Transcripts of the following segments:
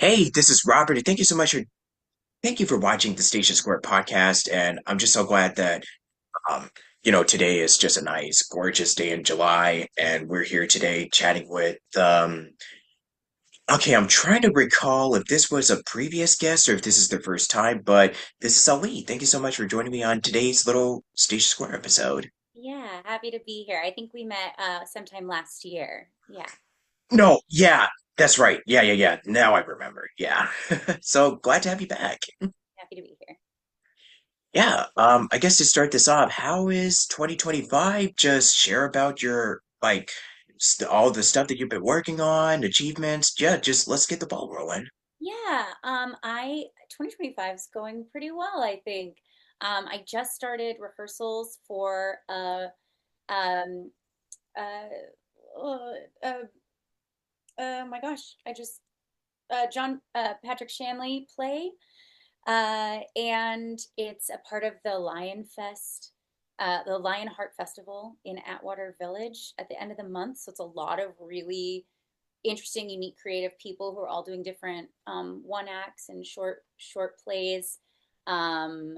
Hey, this is Robert, and thank you for watching the Station Square podcast. And I'm just so glad that um, today is just a nice, gorgeous day in July, and we're here today chatting with okay, I'm trying to recall if this was a previous guest or if this is the first time, but this is Ali. Thank you so much for joining me on today's little Station Square episode. Yeah, happy to be here. I think we met sometime last year. Yeah, No, yeah, that's right. Yeah. Now I remember. Yeah. So glad to have you back. happy to be here. Yeah, I guess to start this off, how is 2025? Just share about your st all the stuff that you've been working on, achievements. Yeah, just let's get the ball rolling. Yeah, I 2025 is going pretty well, I think. I just started rehearsals for um uh uh, uh oh my gosh, I just John Patrick Shanley play. And it's a part of the the Lionheart Festival in Atwater Village at the end of the month. So it's a lot of really interesting, unique, creative people who are all doing different one acts and short plays. Um,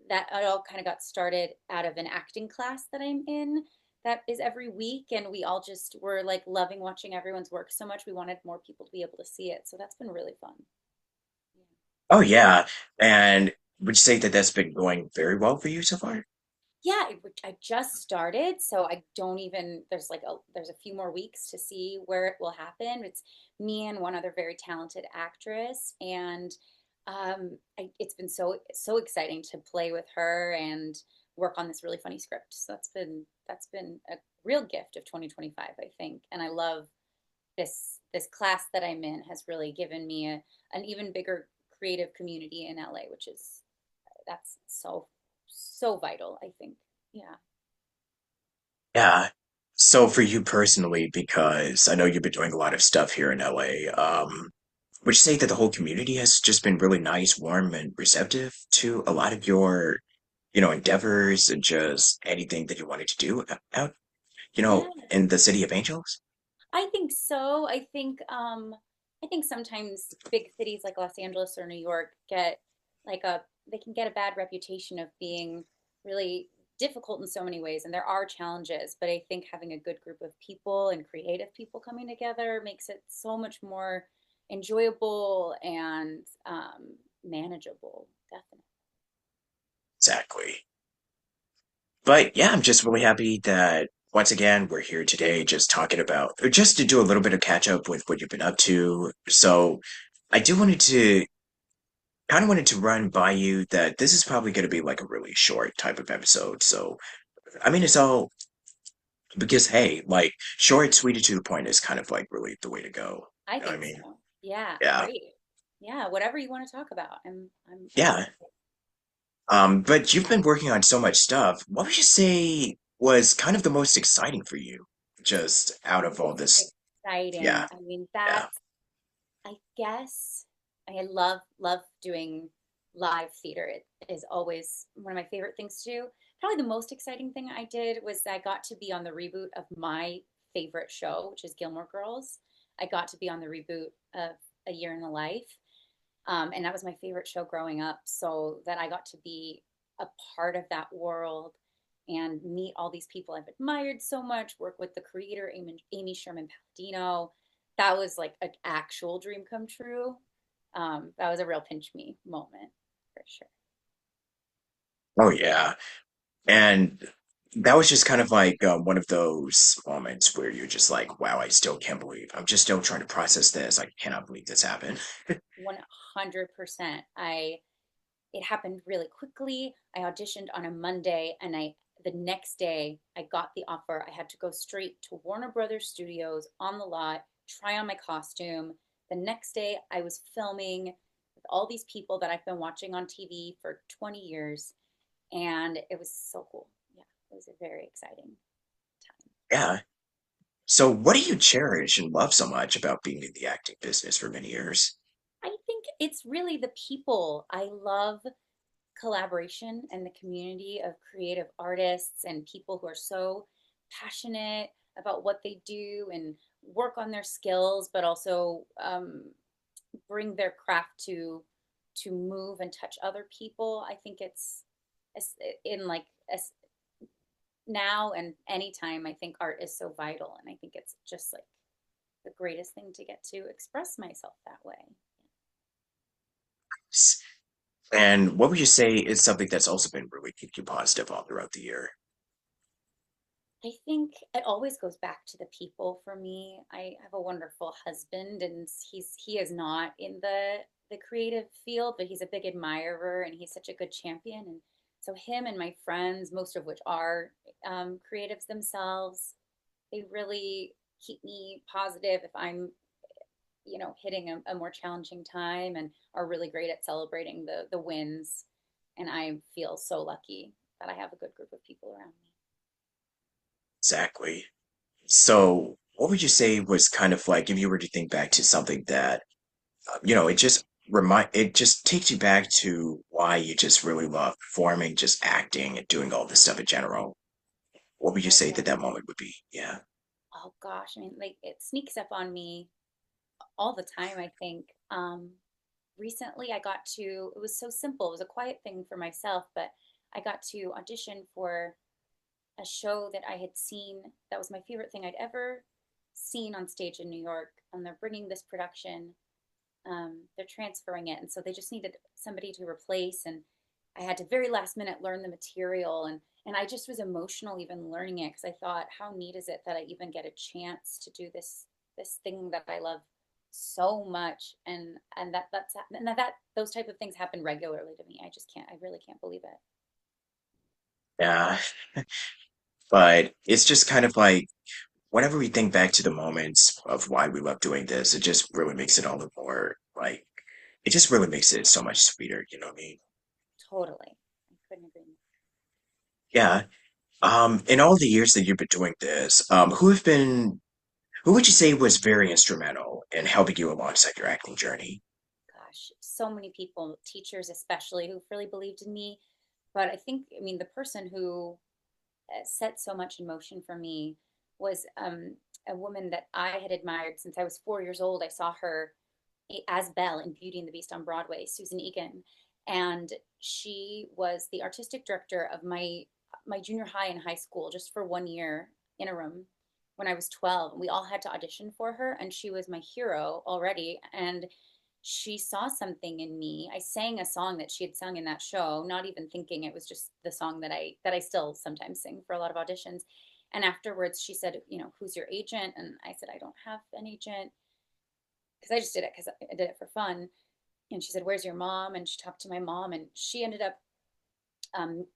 that it all kind of got started out of an acting class that I'm in. That is every week, and we all just were like loving watching everyone's work so much. We wanted more people to be able to see it, so that's been really fun. Oh yeah, and would you say that that's been going very well for you so far? Yeah, I just started, so I don't even, there's a few more weeks to see where it will happen. It's me and one other very talented actress, and it's been so exciting to play with her and work on this really funny script. So that's been a real gift of 2025, I think. And I love this class that I'm in has really given me an even bigger creative community in LA, which is that's so vital, I think. Yeah. Yeah. So for you personally, because I know you've been doing a lot of stuff here in LA, would you say that the whole community has just been really nice, warm, and receptive to a lot of your, endeavors and just anything that you wanted to do out, Yeah, in the City of Angels? I think so. I think sometimes big cities like Los Angeles or New York get like a they can get a bad reputation of being really difficult in so many ways, and there are challenges, but I think having a good group of people and creative people coming together makes it so much more enjoyable and manageable, definitely. Exactly. But yeah, I'm just really happy that once again we're here today just talking about just to do a little bit of catch up with what you've been up to. So I do wanted to kind of wanted to run by you that this is probably going to be like a really short type of episode. So I mean it's all because hey, like short, sweet, and to the point is kind of like really the way to go. I You know what I think mean? so. Yeah, Yeah. great. Yeah, whatever you want to talk about. I'm open. Yeah. But you've been working on so much stuff. What would you say was kind of the most exciting for you, just out of all Most this? exciting. Yeah, I mean, yeah. I guess I love doing live theater. It is always one of my favorite things to do. Probably the most exciting thing I did was I got to be on the reboot of my favorite show, which is Gilmore Girls. I got to be on the reboot of A Year in the Life. And that was my favorite show growing up. So that I got to be a part of that world and meet all these people I've admired so much, work with the creator, Amy Sherman Palladino. That was like an actual dream come true. That was a real pinch me moment for sure. Oh, yeah. And that was just kind of like one of those moments where you're just like, wow, I still can't believe. I'm just still trying to process this. I cannot believe this happened. 100%. It happened really quickly. I auditioned on a Monday and the next day I got the offer. I had to go straight to Warner Brothers Studios on the lot, try on my costume. The next day I was filming with all these people that I've been watching on TV for 20 years and it was so cool. Yeah, it was a very exciting time. Yeah. So what do you cherish and love so much about being in the acting business for many years? I think it's really the people. I love collaboration and the community of creative artists and people who are so passionate about what they do and work on their skills, but also bring their craft to move and touch other people. I think it's in like as now and anytime. I think art is so vital, and I think it's just like the greatest thing to get to express myself that way. And what would you say is something that's also been really keeping you positive all throughout the year? I think it always goes back to the people for me. I have a wonderful husband, and he is not in the creative field, but he's a big admirer and he's such a good champion. And so him and my friends, most of which are creatives themselves, they really keep me positive if I'm, hitting a more challenging time, and are really great at celebrating the wins. And I feel so lucky that I have a good group of people around me. Exactly. So, what would you say was kind of like if you were to think back to something that it just takes you back to why you just really love performing, just acting and doing all this stuff in general. What would you Oh say yeah. that that moment would be? Yeah. Oh gosh, I mean, like it sneaks up on me all the time, I think. Recently I got to, it was so simple. It was a quiet thing for myself, but I got to audition for a show that I had seen that was my favorite thing I'd ever seen on stage in New York. And they're bringing this production, they're transferring it. And so they just needed somebody to replace. And I had to very last minute learn the material. And I just was emotional even learning it, because I thought, how neat is it that I even get a chance to do this thing that I love so much. And that those type of things happen regularly to me. I just can't, I really can't believe it. Yeah. But it's just kind of like whenever we think back to the moments of why we love doing this, it just really makes it all the more like it just really makes it so much sweeter, you know what I mean? Totally. I couldn't agree more. Yeah. In all the years that you've been doing this, who would you say was very instrumental in helping you alongside your acting journey? Gosh, so many people, teachers especially, who've really believed in me. But I think, I mean, the person who set so much in motion for me was a woman that I had admired since I was 4 years old. I saw her as Belle in Beauty and the Beast on Broadway, Susan Egan, and she was the artistic director of my junior high and high school just for 1 year interim when I was 12. We all had to audition for her, and she was my hero already. And she saw something in me. I sang a song that she had sung in that show, not even thinking it was just the song that I still sometimes sing for a lot of auditions. And afterwards she said, who's your agent? And I said, I don't have an agent, because I just did it because I did it for fun. And she said, where's your mom? And she talked to my mom, and she ended up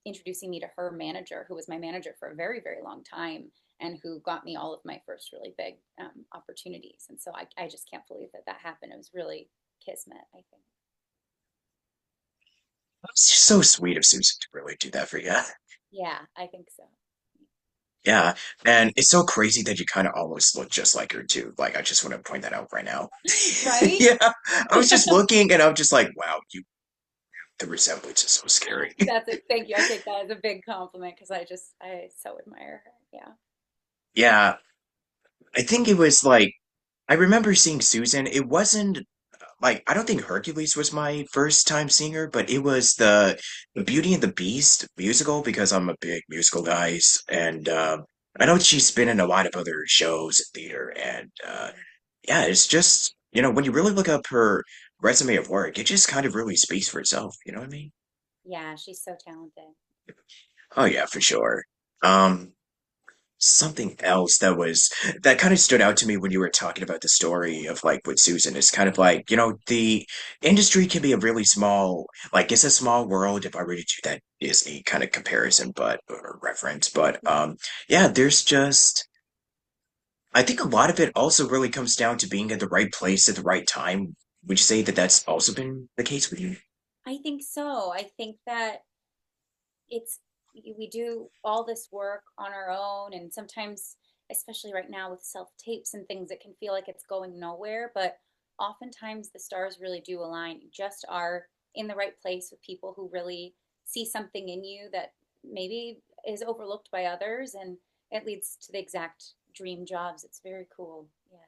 introducing me to her manager, who was my manager for a very, very long time, and who got me all of my first really big opportunities. And so I just can't believe that happened. It was really kismet, I think. It's so sweet of Susan to really do that for you. Yeah, I think so. Yeah, and it's so crazy that you kind of almost look just like her too. Like, I just want to point that out right now. Right? Yeah, I was just looking and I'm just like, wow, the resemblance is so scary. That's it. Thank you. I take that as a big compliment, because I so admire her. Yeah. Yeah, I think it was like, I remember seeing Susan. It wasn't like, I don't think Hercules was my first time seeing her, but it was the Beauty and the Beast musical because I'm a big musical guy, and I know she's been in a lot of other shows and theater, and yeah, it's just, when you really look up her resume of work, it just kind of really speaks for itself. You know what I mean? Yeah, she's so talented. Oh yeah, for sure. Um, Something else that kind of stood out to me when you were talking about the story of like with Susan is kind of like, the industry can be a really small, like it's a small world if I were to do that Disney kind of comparison, but or reference. But yeah, there's just I think a lot of it also really comes down to being at the right place at the right time. Would you say that that's also been the case with you? I think so. I think that it's we do all this work on our own, and sometimes, especially right now with self tapes and things, it can feel like it's going nowhere. But oftentimes the stars really do align. You just are in the right place with people who really see something in you that maybe is overlooked by others, and it leads to the exact dream jobs. It's very cool. Yeah.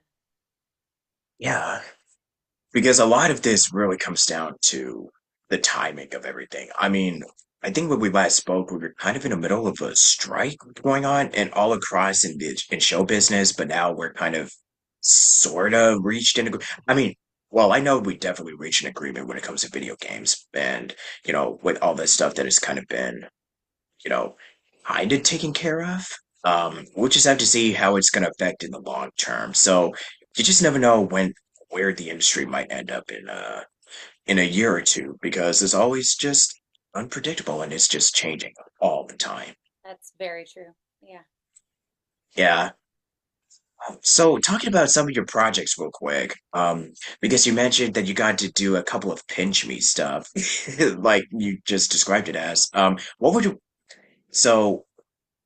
Yeah. because a lot of this really comes down to the timing of everything. I mean, I think when we last spoke, we were kind of in the middle of a strike going on and all across in show business, but now we're kind of sort of reached an agreement. I mean, well, I know we definitely reached an agreement when it comes to video games and, with all this stuff that has kind of been, you know, kind of taken care of. We'll just have to see how it's going to affect in the long term. So you just never know where the industry might end up in a year or two because it's always just unpredictable and it's just changing all the time. That's very true. Yeah. Yeah. So talking about some of your projects real quick, because you mentioned that you got to do a couple of pinch me stuff, like you just described it as. What would you, so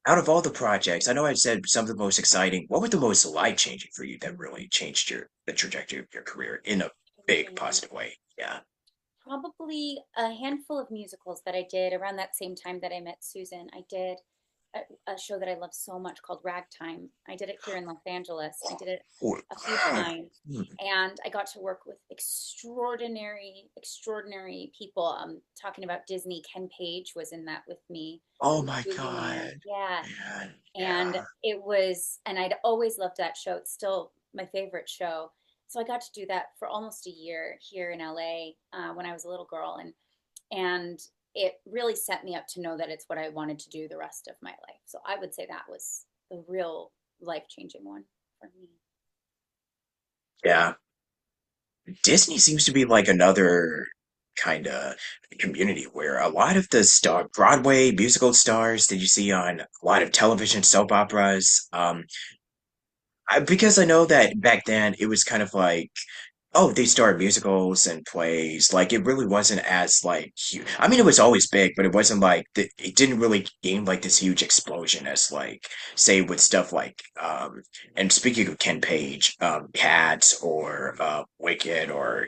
out of all the projects, I know I said some of the most exciting. What were the most life-changing for you that really changed the trajectory of your career in a big Changing. positive way? Yeah. Probably a handful of musicals that I did around that same time that I met Susan. I did a show that I love so much called Ragtime. I did it here in Los Angeles. I did it Oh, a few wow. times, Hmm. and I got to work with extraordinary, extraordinary people. Talking about Disney, Ken Page was in that with me. Oh He was my billionaire. God, Yeah, man. and Yeah. it was, and I'd always loved that show. It's still my favorite show. So I got to do that for almost a year here in LA when I was a little girl, and it really set me up to know that it's what I wanted to do the rest of my life. So I would say that was the real life changing one for me. Yeah. Disney seems to be like another kind of community where a lot of the Broadway musical stars that you see on a lot of television soap operas, because I know that back then it was kind of like, oh, they started musicals and plays. Like it really wasn't as like huge. I mean, it was always big, but it wasn't like it didn't really gain like this huge explosion as like say with stuff like and speaking of Ken Page, Cats or Wicked or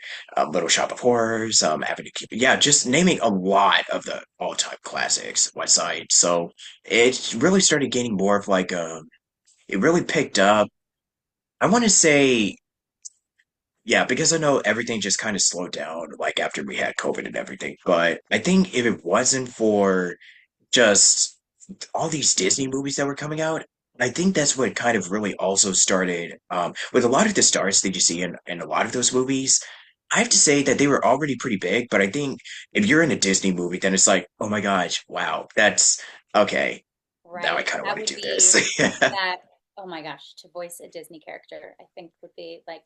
Little Shop of Horrors, Avenue Q. Yeah, just naming a lot of the all-time classics, West Side. So it really started gaining more of like it really picked up. I want to say yeah, because I know everything just kind of slowed down like after we had COVID and everything. But I think if it wasn't for just all these Disney movies that were coming out, I think that's what kind of really also started with a lot of the stars that you see in a lot of those movies. I have to say that they were already pretty big, but I think if you're in a Disney movie, then it's like, oh my gosh, wow, that's okay. Now I Right. kind of That want would to do be this. Yeah, that. Oh my gosh, to voice a Disney character, I think would be like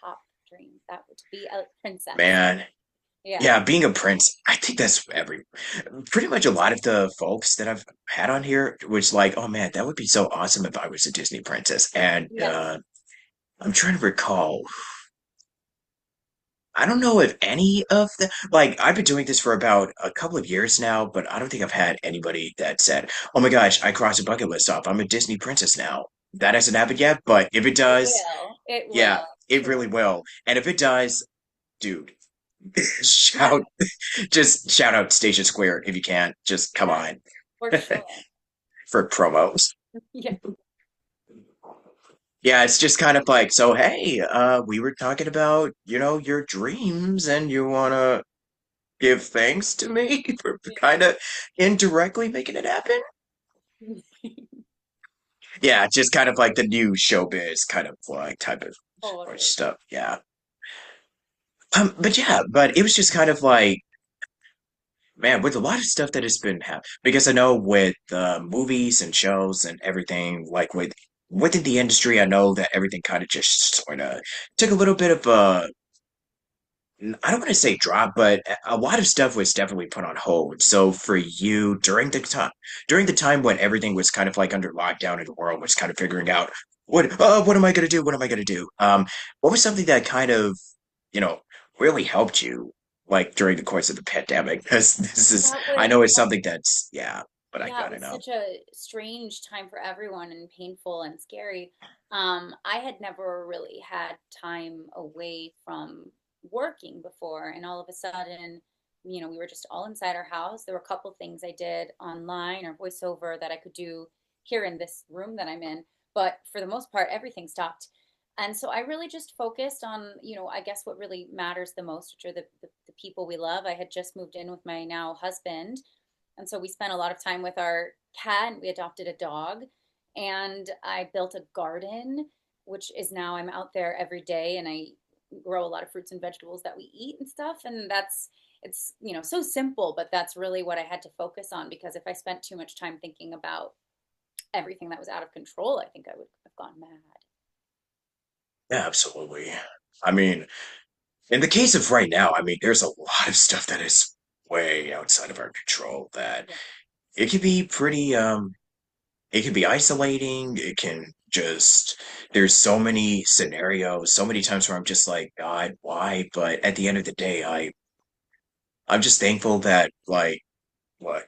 top dream. That would be a princess. man. Yeah. Yeah, being a prince, I think that's pretty much a lot of the folks that I've had on here was like, oh man, that would be so awesome if I was a Disney princess. And Yes. I'm trying to recall, I don't know if any of like, I've been doing this for about a couple of years now, but I don't think I've had anybody that said, oh my gosh, I crossed a bucket list off. I'm a Disney princess now. That hasn't happened yet, but if it It does, will. It yeah, will. it really True. will. And if it does, dude, shout just shout out Station Square if you can. Just come Yeah, on for sure. for promos. Yeah. Yeah, it's just kind of like, so hey, we were talking about, your dreams and you wanna give thanks to me for kind of indirectly making it happen? Yeah, just kind of like the new showbiz kind of like type of Totally. stuff. Yeah. But yeah, but it was just kind of like man, with a lot of stuff that has been happening, because I know with movies and shows and everything, like within the industry, I know that everything kind of just sort of took a little bit of I don't want to say drop, but a lot of stuff was definitely put on hold. So for you during the time when everything was kind of like under lockdown and the world was kind of figuring out what am I gonna do? What am I gonna do? What was something that kind of, you know, really helped you like during the course of the pandemic? Because That I was, know it's something that's yeah, but I yeah, it gotta was know. such a strange time for everyone and painful and scary. I had never really had time away from working before, and all of a sudden, we were just all inside our house. There were a couple things I did online or voiceover that I could do here in this room that I'm in, but for the most part, everything stopped. And so I really just focused on, I guess what really matters the most, which are the people we love. I had just moved in with my now husband. And so we spent a lot of time with our cat and we adopted a dog. And I built a garden, which is now I'm out there every day and I grow a lot of fruits and vegetables that we eat and stuff. And it's, so simple, but that's really what I had to focus on because if I spent too much time thinking about everything that was out of control, I think I would have gone mad. Yeah, absolutely. I mean, in the case of right now, I mean, there's a lot of stuff that is way outside of our control that Yeah. it can be pretty, it can be isolating. It can just, there's so many scenarios, so many times where I'm just like, God, why? But at the end of the day, I'm just thankful that, like, look,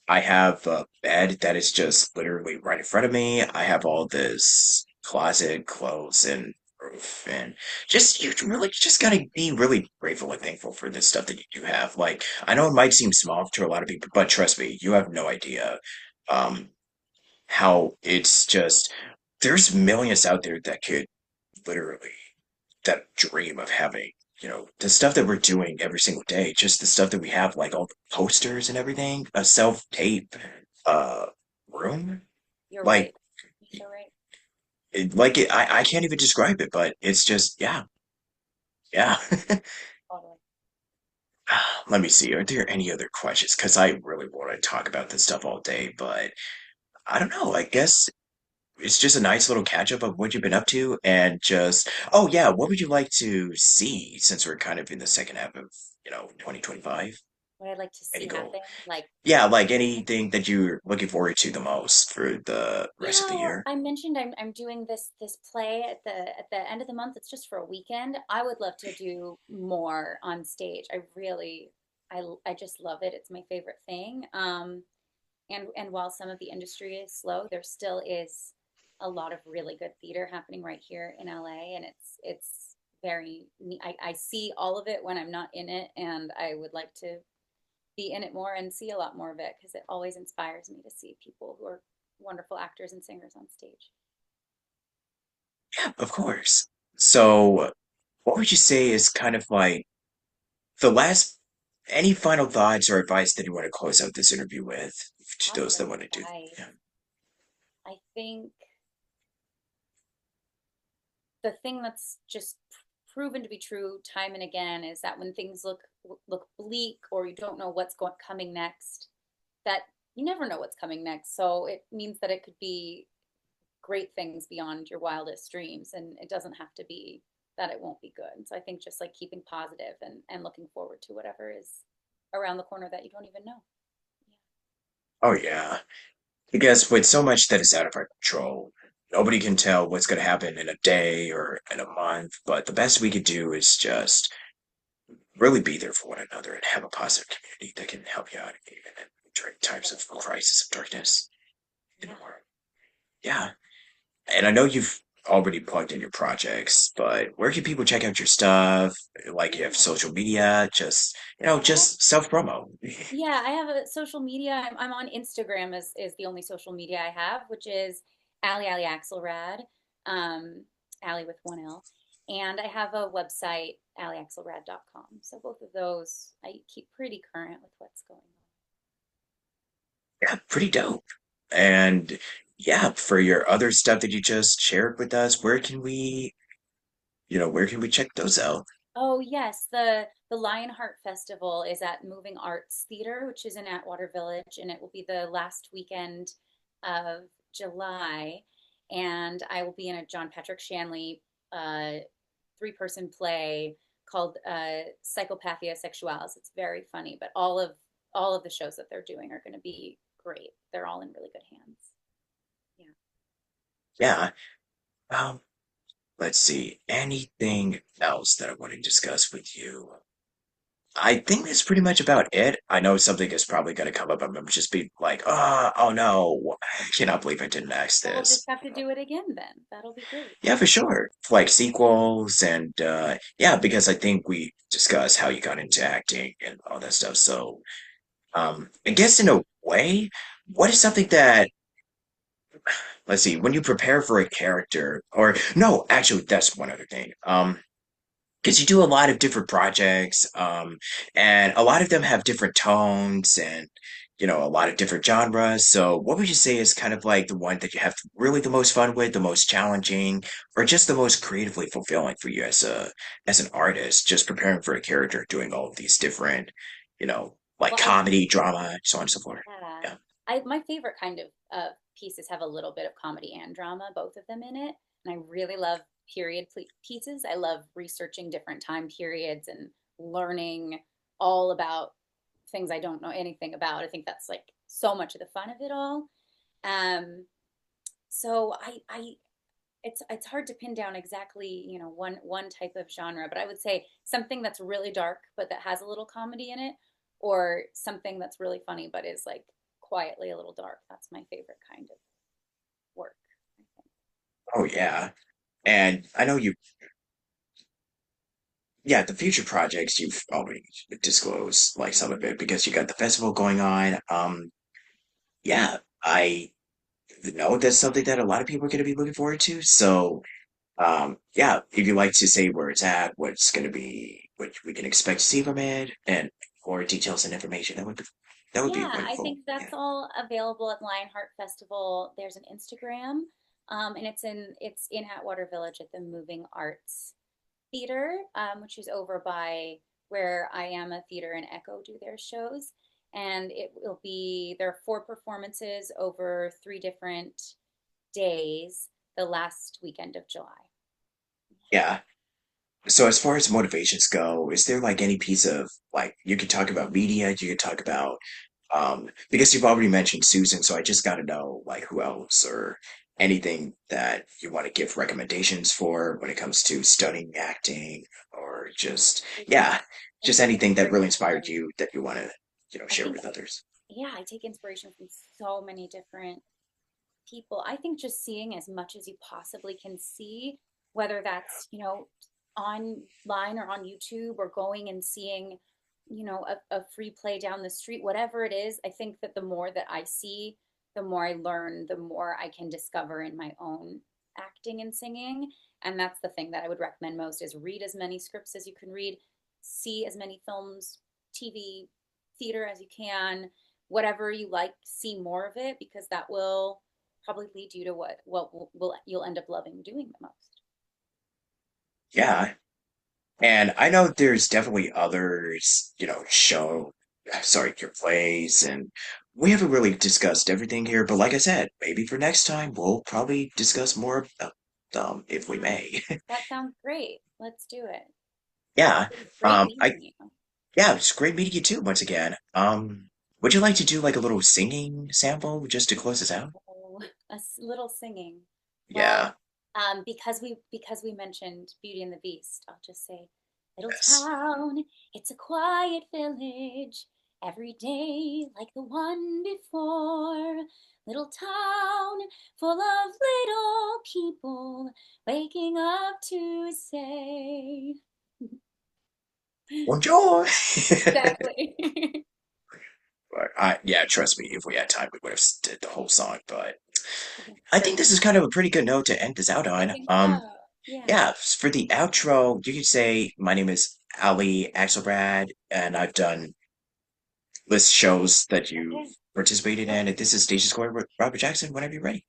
I have a bed that is just literally right in front of me. I have all this closet, clothes, and roof, and just you really just gotta be really grateful and thankful for this stuff that you do have. Like, I know it might seem small to a lot of people, but trust me, you have no idea um how it's just there's millions out there that could literally that dream of having, the stuff that we're doing every single day, just the stuff that we have, like all the posters and everything, a self-tape uh room. You're Like right. You're so right. I can't even describe it, but it's just yeah, yeah. Totally. Let me see. Are there any other questions? Because I really want to talk about this stuff all day, but I don't know. I guess it's just a nice little catch up of what you've been up to and just, oh yeah, what would you like to see since we're kind of in the second half of, 2025? What I'd like to Any see goal? happen, like, Yeah, like anything that you're looking forward to the most for the rest of the well, year. I mentioned I'm doing this play at the end of the month. It's just for a weekend. I would love to do more on stage. I just love it. It's my favorite thing. And while some of the industry is slow, there still is a lot of really good theater happening right here in LA, and it's very I see all of it when I'm not in it, and I would like to be in it more and see a lot more of it because it always inspires me to see people who are wonderful actors and singers on stage. Yeah, of course. So, what would you say is kind of like the last, any final thoughts or advice that you want to close out this interview with to Lots those of that want to do? Yeah. advice. I think the thing that's just proven to be true time and again is that when things look bleak or you don't know what's coming next, that you never know what's coming next. So it means that it could be great things beyond your wildest dreams, and it doesn't have to be that it won't be good. So I think just like keeping positive and looking forward to whatever is around the corner that you don't even know. Oh, yeah. Because with so much that is out of our control, nobody can tell what's going to happen in a day or in a month. But the best we could do is just really be there for one another and have a positive community that can help you out even during times Yeah. of crisis of darkness in the Yeah. world. Yeah. And I know you've already plugged in your projects, but where can people check out your stuff? Like you have Yeah. social media, just, I have just self promo. Yeah, I have a social media. I'm on Instagram is the only social media I have, which is Ali Axelrad, um, Ali with one L. And I have a website, aliaxelrad.com. So both of those I keep pretty current with what's going on. Yeah, pretty dope. And yeah, for your other stuff that you just shared with us, where can we check those out? Oh yes, the Lionheart Festival is at Moving Arts Theater, which is in Atwater Village, and it will be the last weekend of July. And I will be in a John Patrick Shanley three-person play called Psychopathia Sexualis. It's very funny, but all of the shows that they're doing are going to be great. They're all in really good hands. Yeah. Yeah. Um, let's see. Anything else that I want to discuss with you? I think that's pretty much about it. I know something is probably going to come up. I'm just be like, oh no, I cannot believe I didn't ask Well, we'll just this. have to do it again then. That'll be great. Yeah, for sure. Like sequels and yeah, because I think we discussed how you got into acting and all that stuff. So I guess in a way, what is something that let's see, when you prepare for a character, or no, actually, that's one other thing. Because you do a lot of different projects, and a lot of them have different tones and, a lot of different genres. So, what would you say is kind of like the one that you have really the most fun with, the most challenging, or just the most creatively fulfilling for you as an artist, just preparing for a character, doing all of these different, like Well, I comedy, drama, so on and so forth. yeah, Yeah. I my favorite kind of pieces have a little bit of comedy and drama, both of them in it, and I really love pieces. I love researching different time periods and learning all about things I don't know anything about. I think that's like so much of the fun of it all. Um, so it's hard to pin down exactly, one type of genre, but I would say something that's really dark but that has a little comedy in it, or something that's really funny but is like quietly a little dark. That's my favorite kind of work, I think. Oh, yeah. And I know you, yeah, the future projects you've already disclosed like some of Mhm. it because you got the festival going on. Yeah, I know that's something that a lot of people are going to be looking forward to. So, yeah, if you like to say where it's at, what's going to be, what we can expect to see from it, and more details and information, that would be Yeah, I wonderful. think that's Yeah, all available at Lionheart Festival. There's an Instagram, and it's in Atwater Village at the Moving Arts Theater, which is over by where I Am a Theater and Echo do their shows. And there are four performances over 3 different days, the last weekend of July. yeah. So as far as motivations go, is there like any piece of like you could talk about media, you could talk about because you've already mentioned Susan, so I just got to know like who else or anything that you want to give recommendations for when it comes to studying acting or just yeah, I just take anything that really inspired inspiration. you that you want to, I share think, with others. yeah, I take inspiration from so many different people. I think just seeing as much as you possibly can see, whether that's, online or on YouTube, or going and seeing, a free play down the street, whatever it is, I think that the more that I see, the more I learn, the more I can discover in my own acting and singing. And that's the thing that I would recommend most is read as many scripts as you can read, see as many films, TV, theater as you can, whatever you like, see more of it, because that will probably lead you to what will you'll end up loving doing the most. Yeah, and I know there's definitely others, sorry, your plays, and we haven't really discussed everything here, but like I said, maybe for next time we'll probably discuss more about them if we Yeah, may. that sounds great. Let's do it. Yeah. It was great I meeting you. yeah, it's great meeting you too once again. Would you like to do like a little singing sample just to close us out? Oh, little singing. Yeah. Well, because we mentioned Beauty and the Beast, I'll just say, little Yes. town, it's a quiet village, every day like the one before. Little town full of little people waking up to say. Bonjour. Exactly. But yeah, trust me, if we had time, we would have did the whole song. But I think this is Perfect. kind of a pretty good note to end this out I on. think so. Yeah. Yeah, for the outro, you could say my name is Ali Axelrad, and I've done list shows that you've Okay. participated in, and this is Station Square with Robert Jackson. Whenever you're ready.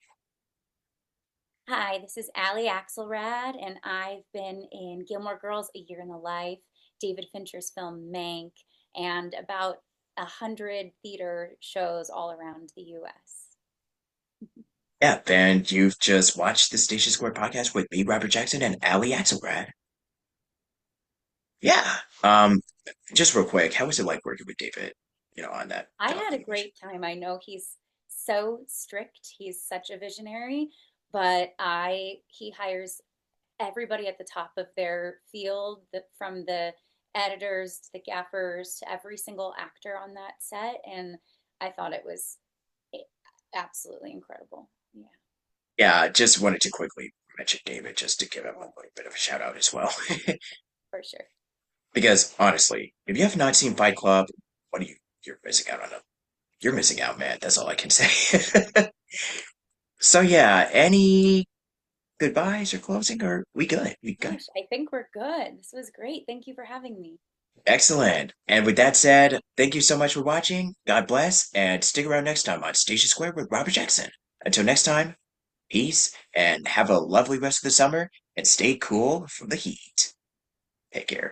Hi, this is Ali Axelrad, and I've been in Gilmore Girls, A Year in the Life, David Fincher's film Mank, and about 100 theater shows all around the US. Yeah, and you've just watched the Station Square podcast with me, Robert Jackson, and Ali Axelrad. Yeah. Just real quick, how was it like working with David, on that I had a documentary? great time. I know he's so strict, he's such a visionary, but I he hires everybody at the top of their field, from the editors to the gaffers to every single actor on that set, and I thought it was absolutely incredible. Yeah, Yeah, just wanted to quickly mention David just to give him a yeah, little bit of a shout out as well. for sure. Because honestly, if you have not seen Fight Club, what are you're missing out on? You're missing out, man. That's all I can say. So yeah, any goodbyes or closing, or we good? We good. Gosh, I think we're good. This was great. Thank you for having me. Excellent. And with that said, thank you so much for watching. God bless, and stick around next time on Station Square with Robert Jackson. Until next time, peace, and have a lovely rest of the summer, and stay cool from the heat. Take care.